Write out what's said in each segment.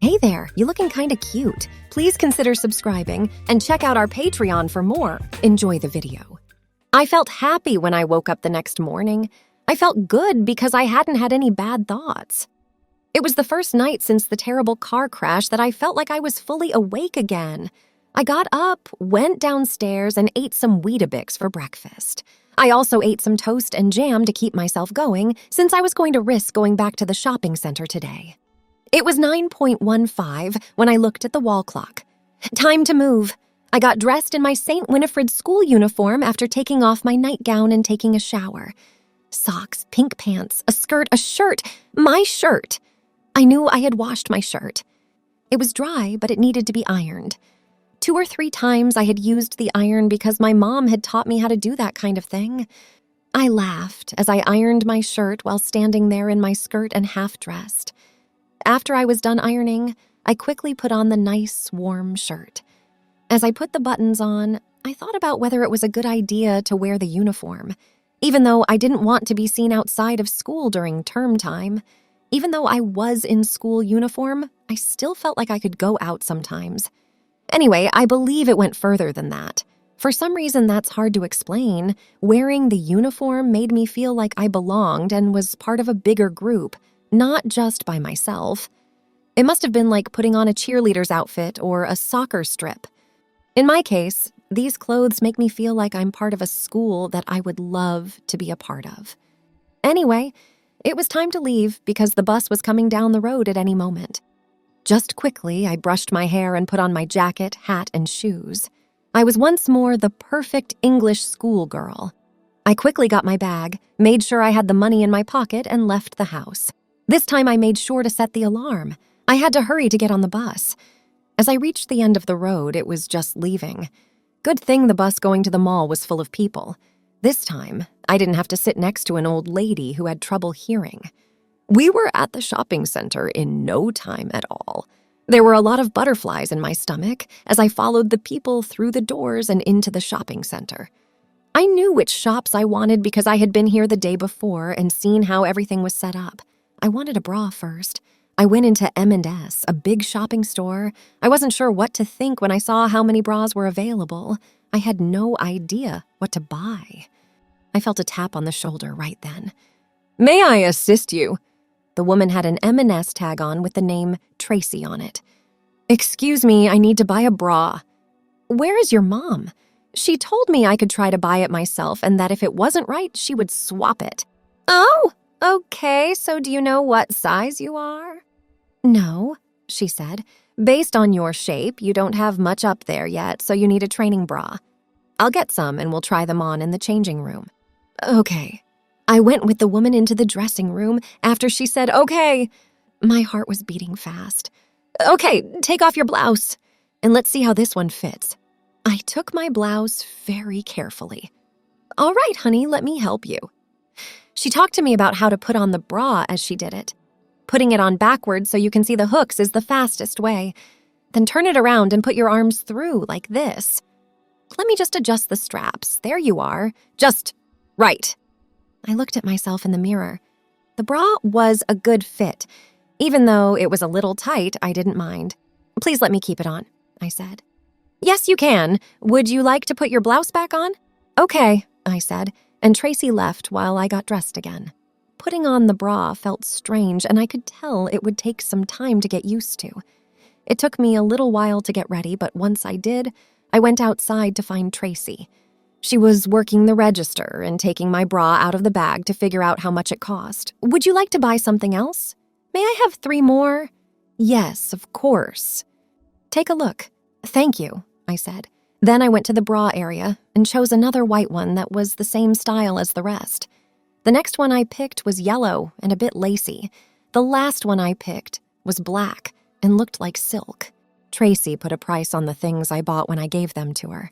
Hey there, you looking kinda cute. Please consider subscribing and check out our Patreon for more. Enjoy the video. I felt happy when I woke up the next morning. I felt good because I hadn't had any bad thoughts. It was the first night since the terrible car crash that I felt like I was fully awake again. I got up, went downstairs, and ate some Weetabix for breakfast. I also ate some toast and jam to keep myself going since I was going to risk going back to the shopping center today. It was 9:15 when I looked at the wall clock. Time to move. I got dressed in my St. Winifred school uniform after taking off my nightgown and taking a shower. Socks, pink pants, a skirt, a shirt. My shirt. I knew I had washed my shirt. It was dry, but it needed to be ironed. 2 or 3 times I had used the iron because my mom had taught me how to do that kind of thing. I laughed as I ironed my shirt while standing there in my skirt and half-dressed. After I was done ironing, I quickly put on the nice, warm shirt. As I put the buttons on, I thought about whether it was a good idea to wear the uniform. Even though I didn't want to be seen outside of school during term time, even though I was in school uniform, I still felt like I could go out sometimes. Anyway, I believe it went further than that. For some reason that's hard to explain, wearing the uniform made me feel like I belonged and was part of a bigger group, not just by myself. It must have been like putting on a cheerleader's outfit or a soccer strip. In my case, these clothes make me feel like I'm part of a school that I would love to be a part of. Anyway, it was time to leave because the bus was coming down the road at any moment. Just quickly, I brushed my hair and put on my jacket, hat, and shoes. I was once more the perfect English schoolgirl. I quickly got my bag, made sure I had the money in my pocket, and left the house. This time I made sure to set the alarm. I had to hurry to get on the bus. As I reached the end of the road, it was just leaving. Good thing the bus going to the mall was full of people. This time, I didn't have to sit next to an old lady who had trouble hearing. We were at the shopping center in no time at all. There were a lot of butterflies in my stomach as I followed the people through the doors and into the shopping center. I knew which shops I wanted because I had been here the day before and seen how everything was set up. I wanted a bra first. I went into M&S, a big shopping store. I wasn't sure what to think when I saw how many bras were available. I had no idea what to buy. I felt a tap on the shoulder right then. "May I assist you?" The woman had an M&S tag on with the name Tracy on it. "Excuse me, I need to buy a bra." "Where is your mom? She told me I could try to buy it myself and that if it wasn't right, she would swap it." "Oh, okay, so do you know what size you are?" "No," she said. "Based on your shape, you don't have much up there yet, so you need a training bra. I'll get some and we'll try them on in the changing room." "Okay." I went with the woman into the dressing room after she said, "Okay." My heart was beating fast. "Okay, take off your blouse, and let's see how this one fits." I took my blouse very carefully. "All right, honey, let me help you." She talked to me about how to put on the bra as she did it. Putting it on backwards so you can see the hooks is the fastest way. Then turn it around and put your arms through like this. Let me just adjust the straps. There you are. Just right. I looked at myself in the mirror. The bra was a good fit. Even though it was a little tight, I didn't mind. "Please let me keep it on," I said. "Yes, you can. Would you like to put your blouse back on?" "Okay," I said, and Tracy left while I got dressed again. Putting on the bra felt strange, and I could tell it would take some time to get used to. It took me a little while to get ready, but once I did, I went outside to find Tracy. She was working the register and taking my bra out of the bag to figure out how much it cost. "Would you like to buy something else? May I have 3 more? "Yes, of course." "Take a look." "Thank you," I said. Then I went to the bra area and chose another white one that was the same style as the rest. The next one I picked was yellow and a bit lacy. The last one I picked was black and looked like silk. Tracy put a price on the things I bought when I gave them to her.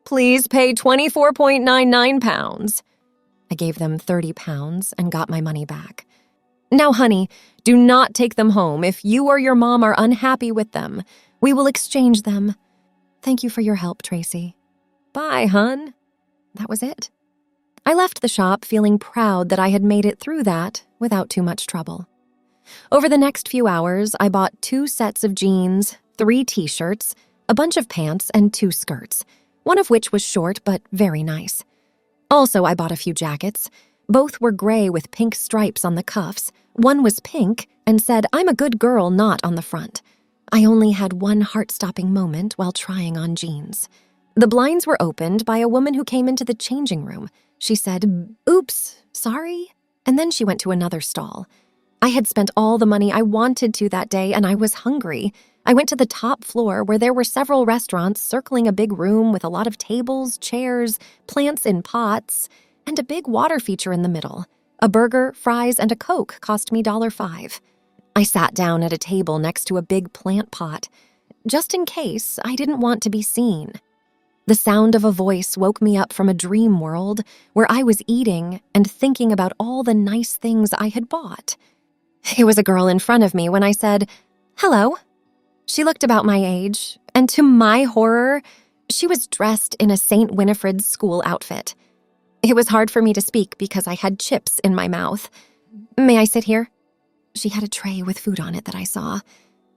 "Please pay 24.99 pounds. I gave them 30 pounds and got my money back. "Now, honey, do not take them home. If you or your mom are unhappy with them, we will exchange them." "Thank you for your help, Tracy." "Bye, hun." That was it. I left the shop feeling proud that I had made it through that without too much trouble. Over the next few hours, I bought 2 sets of jeans, 3 t-shirts, a bunch of pants, and 2 skirts, one of which was short but very nice. Also, I bought a few jackets. Both were gray with pink stripes on the cuffs. One was pink and said, "I'm a good girl," not on the front. I only had one heart-stopping moment while trying on jeans. The blinds were opened by a woman who came into the changing room. She said, "Oops, sorry," and then she went to another stall. I had spent all the money I wanted to that day, and I was hungry. I went to the top floor where there were several restaurants circling a big room with a lot of tables, chairs, plants in pots, and a big water feature in the middle. A burger, fries, and a Coke cost me $5. I sat down at a table next to a big plant pot, just in case I didn't want to be seen. The sound of a voice woke me up from a dream world where I was eating and thinking about all the nice things I had bought. It was a girl in front of me when I said, "Hello." She looked about my age, and to my horror, she was dressed in a St. Winifred's school outfit. It was hard for me to speak because I had chips in my mouth. "May I sit here?" She had a tray with food on it that I saw.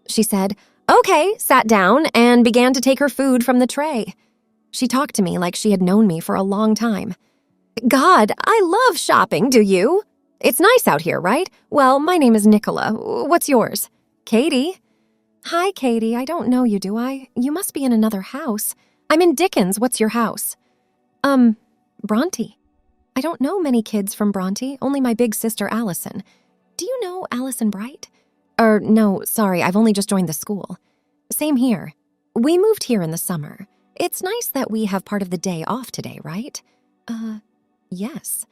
She said, "Okay," sat down, and began to take her food from the tray. She talked to me like she had known me for a long time. "God, I love shopping, do you? It's nice out here, right? Well, my name is Nicola. What's yours?" "Katie." "Hi, Katie. I don't know you, do I? You must be in another house." "I'm in Dickens. What's your house?" Bronte." "I don't know many kids from Bronte, only my big sister Allison. Do you know Allison Bright?" No, sorry, I've only just joined the school." "Same here. We moved here in the summer. It's nice that we have part of the day off today, right?" Yes.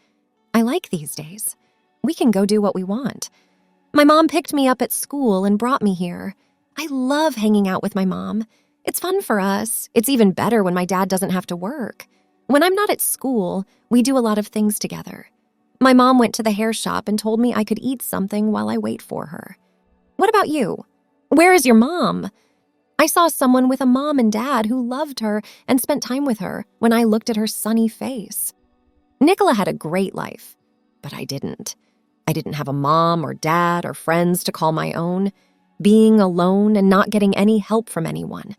I like these days. We can go do what we want. My mom picked me up at school and brought me here. I love hanging out with my mom. It's fun for us. It's even better when my dad doesn't have to work. When I'm not at school, we do a lot of things together. My mom went to the hair shop and told me I could eat something while I wait for her. What about you? Where is your mom? I saw someone with a mom and dad who loved her and spent time with her when I looked at her sunny face. Nicola had a great life, but I didn't. I didn't have a mom or dad or friends to call my own. Being alone and not getting any help from anyone.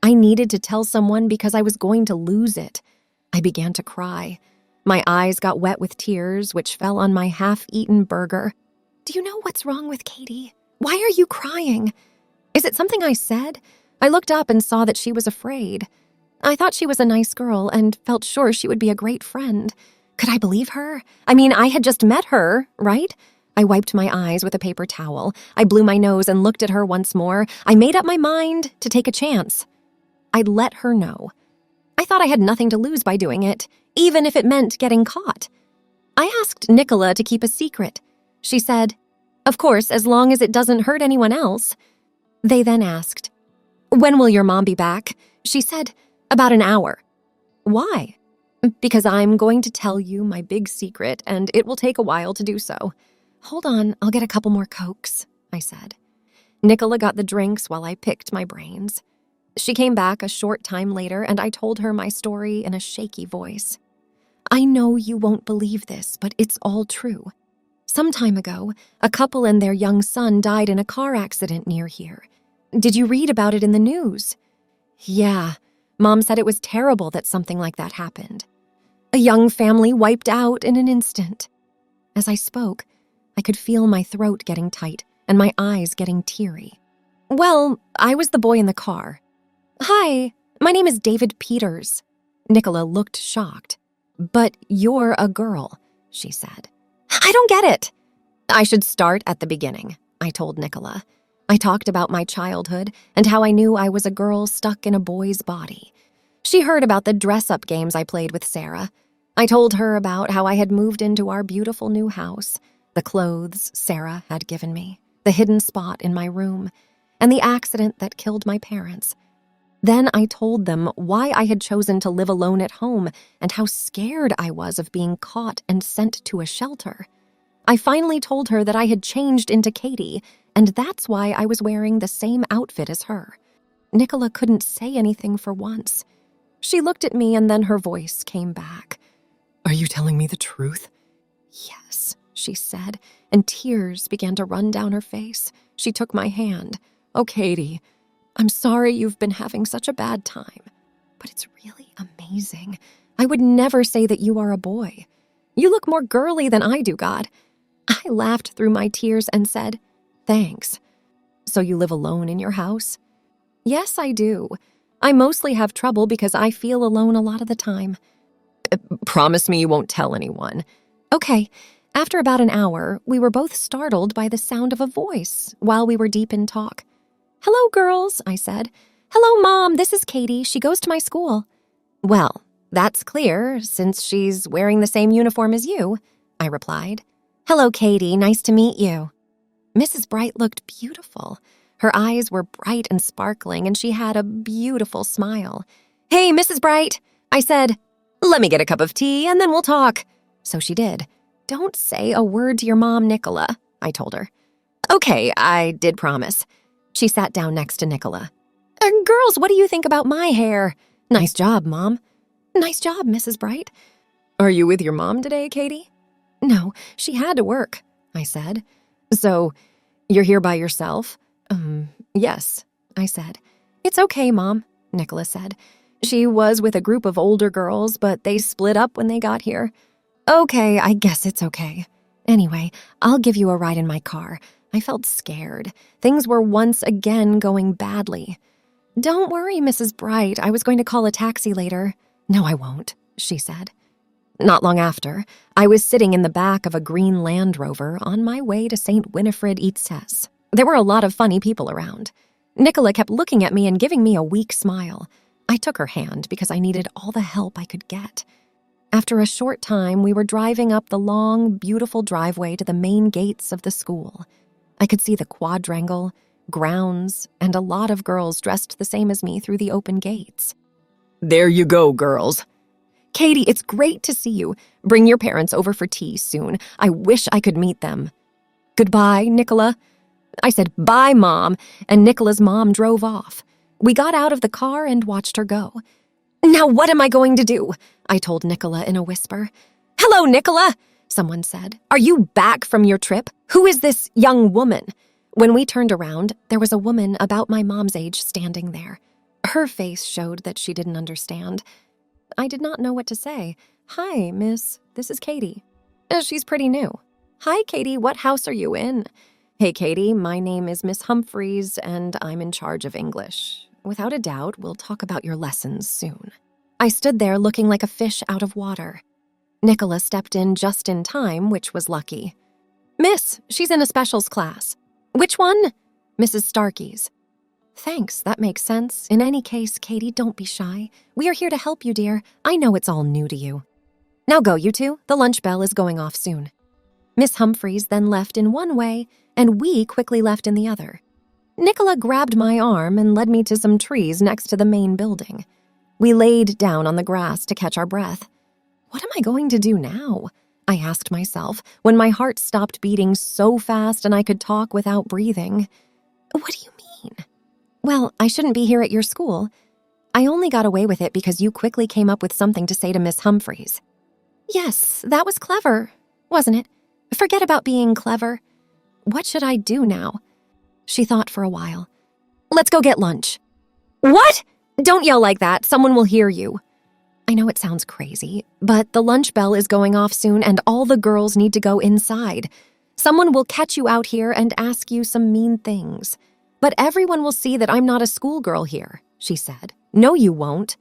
I needed to tell someone because I was going to lose it. I began to cry. My eyes got wet with tears, which fell on my half-eaten burger. "Do you know what's wrong with Katie? Why are you crying? Is it something I said?" I looked up and saw that she was afraid. I thought she was a nice girl and felt sure she would be a great friend. Could I believe her? I mean, I had just met her, right? I wiped my eyes with a paper towel. I blew my nose and looked at her once more. I made up my mind to take a chance. I'd let her know. I thought I had nothing to lose by doing it, even if it meant getting caught. I asked Nicola to keep a secret. She said, "Of course, as long as it doesn't hurt anyone else." They then asked, "When will your mom be back?" She said, "About an hour." "Why?" "Because I'm going to tell you my big secret, and it will take a while to do so." "Hold on, I'll get a couple more Cokes," I said. Nicola got the drinks while I picked my brains. She came back a short time later, and I told her my story in a shaky voice. "I know you won't believe this, but it's all true. Some time ago, a couple and their young son died in a car accident near here. Did you read about it in the news?" "Yeah, Mom said it was terrible that something like that happened. A young family wiped out in an instant." As I spoke, I could feel my throat getting tight and my eyes getting teary. "Well, I was the boy in the car." "Hi, my name is David Peters." Nicola looked shocked. "But you're a girl," she said. "I don't get it." "I should start at the beginning," I told Nicola. I talked about my childhood and how I knew I was a girl stuck in a boy's body. She heard about the dress-up games I played with Sarah. I told her about how I had moved into our beautiful new house, the clothes Sarah had given me, the hidden spot in my room, and the accident that killed my parents. Then I told them why I had chosen to live alone at home and how scared I was of being caught and sent to a shelter. I finally told her that I had changed into Katie, and that's why I was wearing the same outfit as her. Nicola couldn't say anything for once. She looked at me and then her voice came back. "Are you telling me the truth?" "Yes," she said, and tears began to run down her face. She took my hand. "Oh, Katie, I'm sorry you've been having such a bad time. But it's really amazing. I would never say that you are a boy. You look more girly than I do, God." I laughed through my tears and said, "Thanks. So you live alone in your house?" "Yes, I do. I mostly have trouble because I feel alone a lot of the time." "Promise me you won't tell anyone." "Okay." After about an hour, we were both startled by the sound of a voice while we were deep in talk. "Hello, girls," I said. "Hello, Mom. This is Katie. She goes to my school." "Well, that's clear, since she's wearing the same uniform as you," I replied. "Hello, Katie. Nice to meet you." Mrs. Bright looked beautiful. Her eyes were bright and sparkling, and she had a beautiful smile. "Hey, Mrs. Bright," I said. "Let me get a cup of tea, and then we'll talk." So she did. "Don't say a word to your mom, Nicola," I told her. "Okay, I did promise." She sat down next to Nicola. "Girls, what do you think about my hair?" "Nice job, Mom." "Nice job, Mrs. Bright." "Are you with your mom today, Katie?" "No, she had to work," I said. "So, you're here by yourself?" Yes," I said. "It's okay, Mom," Nicola said. "She was with a group of older girls, but they split up when they got here." "Okay, I guess it's okay. Anyway, I'll give you a ride in my car." I felt scared. Things were once again going badly. "Don't worry, Mrs. Bright. I was going to call a taxi later." "No, I won't," she said. Not long after, I was sitting in the back of a green Land Rover on my way to St. Winifred Eats. There were a lot of funny people around. Nicola kept looking at me and giving me a weak smile. I took her hand because I needed all the help I could get. After a short time, we were driving up the long, beautiful driveway to the main gates of the school. I could see the quadrangle, grounds, and a lot of girls dressed the same as me through the open gates. "There you go, girls." "Katie, it's great to see you. Bring your parents over for tea soon. I wish I could meet them." "Goodbye, Nicola." I said, "Bye, Mom," and Nicola's mom drove off. We got out of the car and watched her go. "Now what am I going to do?" I told Nicola in a whisper. "Hello, Nicola," someone said. "Are you back from your trip? Who is this young woman?" When we turned around, there was a woman about my mom's age standing there. Her face showed that she didn't understand. I did not know what to say. "Hi, miss. This is Katie." She's pretty new." "Hi, Katie. What house are you in?" "Hey, Katie. My name is Miss Humphreys, and I'm in charge of English. Without a doubt, we'll talk about your lessons soon." I stood there looking like a fish out of water. Nicola stepped in just in time, which was lucky. "Miss, she's in a specials class." "Which one?" "Mrs. Starkey's." "Thanks, that makes sense. In any case, Katie, don't be shy. We are here to help you, dear. I know it's all new to you. Now go, you two. The lunch bell is going off soon." Miss Humphreys then left in one way, and we quickly left in the other. Nicola grabbed my arm and led me to some trees next to the main building. We laid down on the grass to catch our breath. What am I going to do now? I asked myself when my heart stopped beating so fast and I could talk without breathing. "What do you mean?" "Well, I shouldn't be here at your school. I only got away with it because you quickly came up with something to say to Miss Humphreys." "Yes, that was clever, wasn't it? Forget about being clever. What should I do now?" She thought for a while. "Let's go get lunch." "What? Don't yell like that. Someone will hear you." I know it sounds crazy, but the lunch bell is going off soon and all the girls need to go inside. Someone will catch you out here and ask you some mean things. "But everyone will see that I'm not a schoolgirl here," she said. "No, you won't.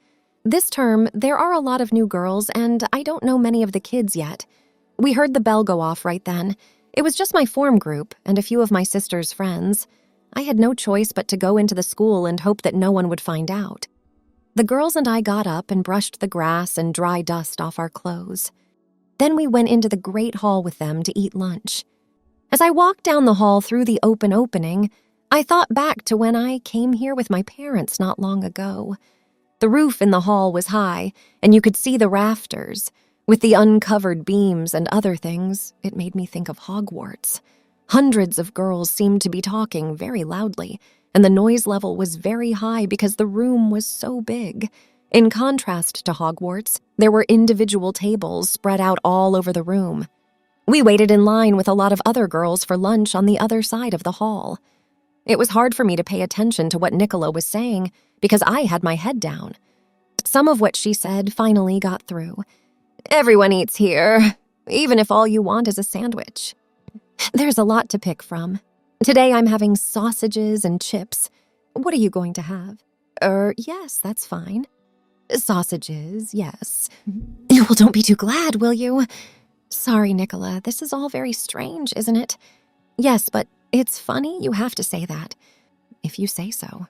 This term, there are a lot of new girls, and I don't know many of the kids yet." We heard the bell go off right then. It was just my form group and a few of my sister's friends. I had no choice but to go into the school and hope that no one would find out. The girls and I got up and brushed the grass and dry dust off our clothes. Then we went into the great hall with them to eat lunch. As I walked down the hall through the open opening, I thought back to when I came here with my parents not long ago. The roof in the hall was high, and you could see the rafters. With the uncovered beams and other things, it made me think of Hogwarts. Hundreds of girls seemed to be talking very loudly, and the noise level was very high because the room was so big. In contrast to Hogwarts, there were individual tables spread out all over the room. We waited in line with a lot of other girls for lunch on the other side of the hall. It was hard for me to pay attention to what Nicola was saying because I had my head down. Some of what she said finally got through. Everyone eats here, even if all you want is a sandwich. There's a lot to pick from. Today I'm having sausages and chips. What are you going to have? Yes, that's fine. Sausages, yes. Well, don't be too glad, will you? Sorry, Nicola, this is all very strange, isn't it? Yes, but it's funny you have to say that. If you say so.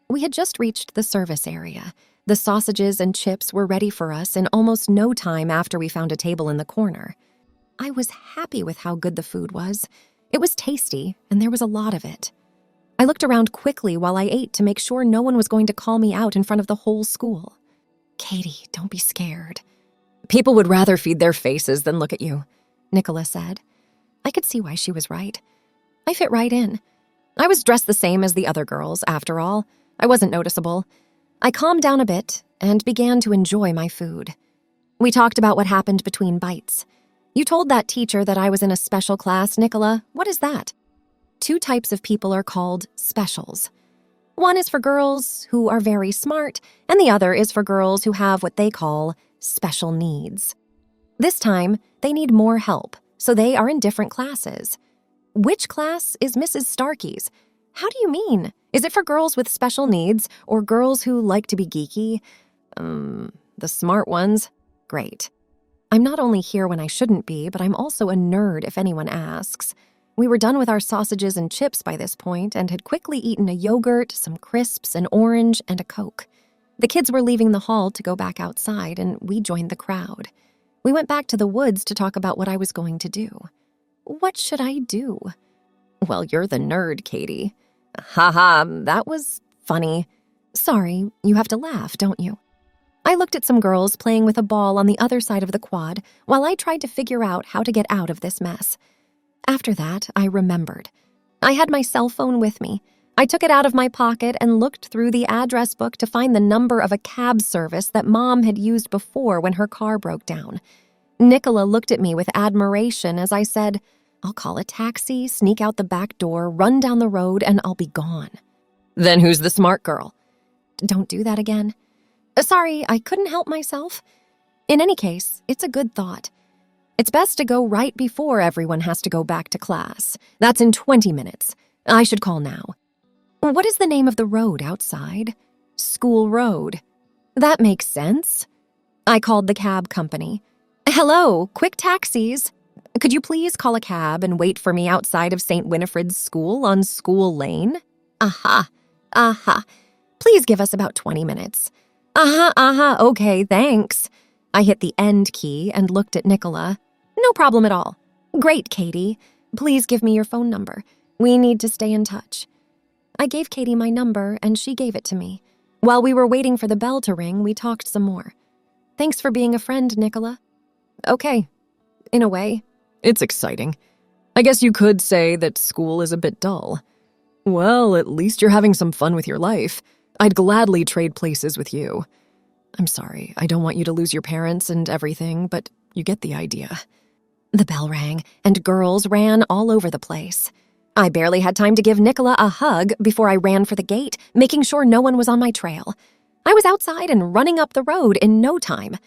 We had just reached the service area. The sausages and chips were ready for us in almost no time after we found a table in the corner. I was happy with how good the food was. It was tasty, and there was a lot of it. I looked around quickly while I ate to make sure no one was going to call me out in front of the whole school. Katie, don't be scared. People would rather feed their faces than look at you, Nicola said. I could see why she was right. I fit right in. I was dressed the same as the other girls, after all. I wasn't noticeable. I calmed down a bit and began to enjoy my food. We talked about what happened between bites. You told that teacher that I was in a special class, Nicola. What is that? 2 types of people are called specials. One is for girls who are very smart, and the other is for girls who have what they call special needs. This time, they need more help, so they are in different classes. Which class is Mrs. Starkey's? How do you mean? Is it for girls with special needs or girls who like to be geeky? The smart ones? Great. I'm not only here when I shouldn't be, but I'm also a nerd if anyone asks. We were done with our sausages and chips by this point and had quickly eaten a yogurt, some crisps, an orange, and a Coke. The kids were leaving the hall to go back outside, and we joined the crowd. We went back to the woods to talk about what I was going to do. What should I do? Well, you're the nerd, Katie. Haha, that was funny. Sorry, you have to laugh, don't you? I looked at some girls playing with a ball on the other side of the quad while I tried to figure out how to get out of this mess. After that, I remembered. I had my cell phone with me. I took it out of my pocket and looked through the address book to find the number of a cab service that Mom had used before when her car broke down. Nicola looked at me with admiration as I said, I'll call a taxi, sneak out the back door, run down the road, and I'll be gone. Then who's the smart girl? Don't do that again. Sorry, I couldn't help myself. In any case, it's a good thought. It's best to go right before everyone has to go back to class. That's in 20 minutes. I should call now. What is the name of the road outside? School Road. That makes sense. I called the cab company. Hello, quick taxis. Could you please call a cab and wait for me outside of St. Winifred's School on School Lane? Aha. Please give us about 20 minutes. Okay, thanks. I hit the end key and looked at Nicola. No problem at all. Great, Katie. Please give me your phone number. We need to stay in touch. I gave Katie my number and she gave it to me. While we were waiting for the bell to ring, we talked some more. Thanks for being a friend, Nicola. Okay, in a way. It's exciting. I guess you could say that school is a bit dull. Well, at least you're having some fun with your life. I'd gladly trade places with you. I'm sorry, I don't want you to lose your parents and everything, but you get the idea. The bell rang, and girls ran all over the place. I barely had time to give Nicola a hug before I ran for the gate, making sure no one was on my trail. I was outside and running up the road in no time.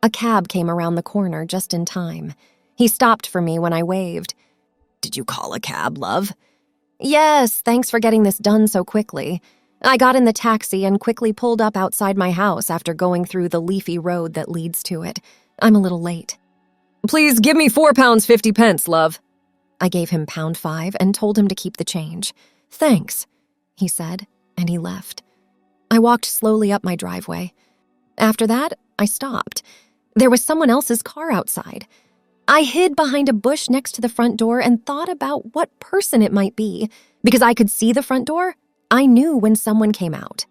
A cab came around the corner just in time. He stopped for me when I waved. Did you call a cab, love? Yes, thanks for getting this done so quickly. I got in the taxi and quickly pulled up outside my house after going through the leafy road that leads to it. I'm a little late. Please give me £4.50, love. I gave him £5 and told him to keep the change. Thanks, he said, and he left. I walked slowly up my driveway. After that, I stopped. There was someone else's car outside. I hid behind a bush next to the front door and thought about what person it might be. Because I could see the front door, I knew when someone came out.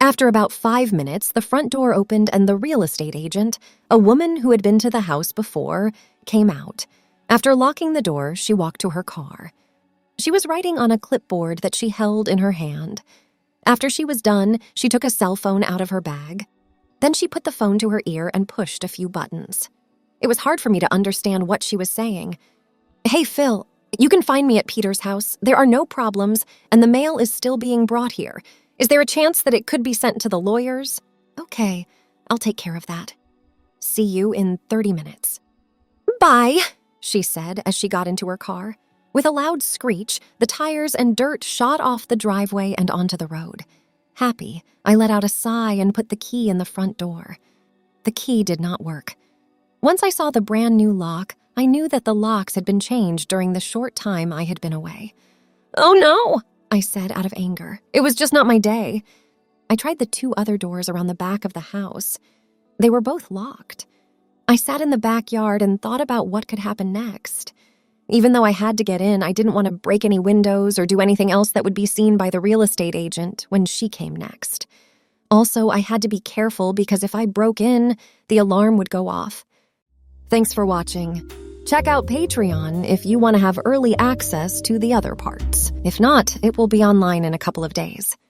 After about 5 minutes, the front door opened and the real estate agent, a woman who had been to the house before, came out. After locking the door, she walked to her car. She was writing on a clipboard that she held in her hand. After she was done, she took a cell phone out of her bag. Then she put the phone to her ear and pushed a few buttons. It was hard for me to understand what she was saying. "Hey, Phil, you can find me at Peter's house. There are no problems, and the mail is still being brought here. Is there a chance that it could be sent to the lawyers?" "Okay, I'll take care of that. See you in 30 minutes. "Bye," she said as she got into her car. With a loud screech, the tires and dirt shot off the driveway and onto the road. Happy, I let out a sigh and put the key in the front door. The key did not work. Once I saw the brand new lock, I knew that the locks had been changed during the short time I had been away. "Oh no," I said out of anger. It was just not my day. I tried the 2 other doors around the back of the house. They were both locked. I sat in the backyard and thought about what could happen next. Even though I had to get in, I didn't want to break any windows or do anything else that would be seen by the real estate agent when she came next. Also, I had to be careful because if I broke in, the alarm would go off. Thanks for watching. Check out Patreon if you want to have early access to the other parts. If not, it will be online in a couple of days.